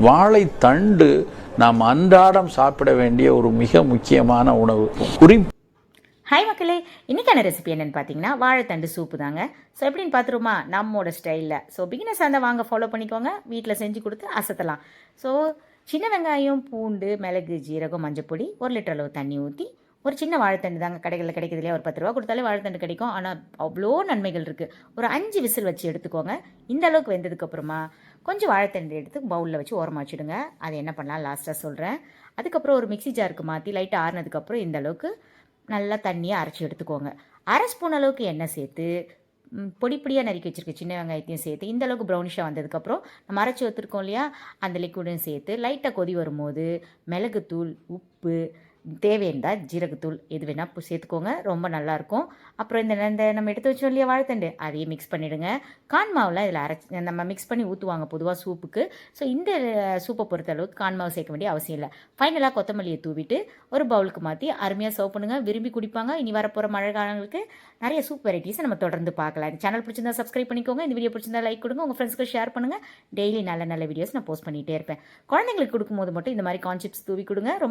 வாழைத்தண்டு நாம் அன்றாடம் சாப்பிட வேண்டிய ஒரு மிக முக்கியமான உணவு. ஹாய் மக்களே, இன்றைக்கான ரெசிபி என்னென்னு பார்த்தீங்கன்னா வாழைத்தண்டு சூப்பு தாங்க. ஸோ எப்படின்னு பார்த்துருமா நம்மளோட ஸ்டைலில். ஸோ பிகினர்ஸாக இருந்தால் வாங்க ஃபாலோ பண்ணிக்கோங்க, வீட்டில் செஞ்சு கொடுத்து அசத்தலாம். ஸோ சின்ன வெங்காயம், பூண்டு, மிளகு, ஜீரகம், மஞ்சப்பொடி, 1 லிட்டர் அளவு தண்ணி ஊற்றி ஒரு சின்ன வாழைத்தண்டு தாங்க கடைகளில் கிடைக்குது இல்லையா, ஒரு 10 ரூபா கொடுத்தாலே வாழைத்தண்டு கிடைக்கும். ஆனால் அவ்வளோ நன்மைகள் இருக்குது. ஒரு 5 விசில் வச்சு எடுத்துக்கோங்க. இந்த அளவுக்கு வெந்ததுக்கப்புறமா கொஞ்சம் வாழைத்தண்டு எடுத்து பவுலில் வச்சு ஓரமாக வச்சுடுங்க. அது என்ன பண்ணலாம் லாஸ்ட்டாக சொல்கிறேன். அதுக்கப்புறம் ஒரு மிக்ஸி ஜாருக்கு மாற்றி லைட்டாக ஆறினதுக்கப்புறம் இந்த அளவுக்கு நல்லா தண்ணியை அரைச்சி எடுத்துக்கோங்க. 1/2 ஸ்பூன் அளவுக்கு எண்ணெய் சேர்த்து பொடியாக நறுக்கி வச்சுருக்க சின்ன வெங்காயத்தையும் சேர்த்து இந்த அளவுக்கு ப்ரௌனிஷாக வந்ததுக்கப்புறம் நம்ம அரைச்சி வச்சுருக்கோம் இல்லையா, அந்த லிக்விடையும் சேர்த்து லைட்டாக கொதி வரும்போது மிளகுத்தூள், உப்பு, தேவையானதா ஜீரகத்தூள் எது வேணால் சேர்த்துக்கோங்க, ரொம்ப நல்லாயிருக்கும். அப்புறம் இந்த நம்ம எடுத்து வச்சோம் இல்லையா வாழைத்தண்டு, அதையே மிக்ஸ் பண்ணிவிடுங்க. கான் மாவுலாம் இதில் அரைச்சி நம்ம மிக்ஸ் பண்ணி ஊற்றுவாங்க பொதுவாக சூப்புக்கு. ஸோ இந்த சூப்பை பொறுத்த அளவுக்கு கான் மாவு சேர்க்க வேண்டிய அவசியம் இல்லை. ஃபைனலாக கொத்தமல்லியை தூவிட்டு ஒரு பவுலுக்கு மாற்றி அருமையாக சர்வ் பண்ணுங்கள். விரும்பி குடிப்பாங்க. இனி வரப்போகிற மழை காலங்களுக்கு நிறைய சூப் வெரைட்டிஸை நம்ம தொடர்ந்து பார்க்கலாம். இந்த சேனல் பிடிச்சிருந்தா சப்ஸ்கிரைப் பண்ணிக்கோங்க. இந்த வீடியோ பிடிச்சிருந்தா லைக் கொடுங்க, உங்கள் ஃப்ரெண்ட்ஸ்க்கு ஷேர் பண்ணுங்கள். டெய்லி நல்ல நல்ல வீடியோஸ் நான் போஸ்ட் பண்ணிகிட்டே இருப்பேன். குழந்தைங்களுக்கு கொடுக்கும்போது மட்டும் இந்த மாதிரி கான்செப்ட்ஸ் தூவி கொடுங்க. ரொம்ப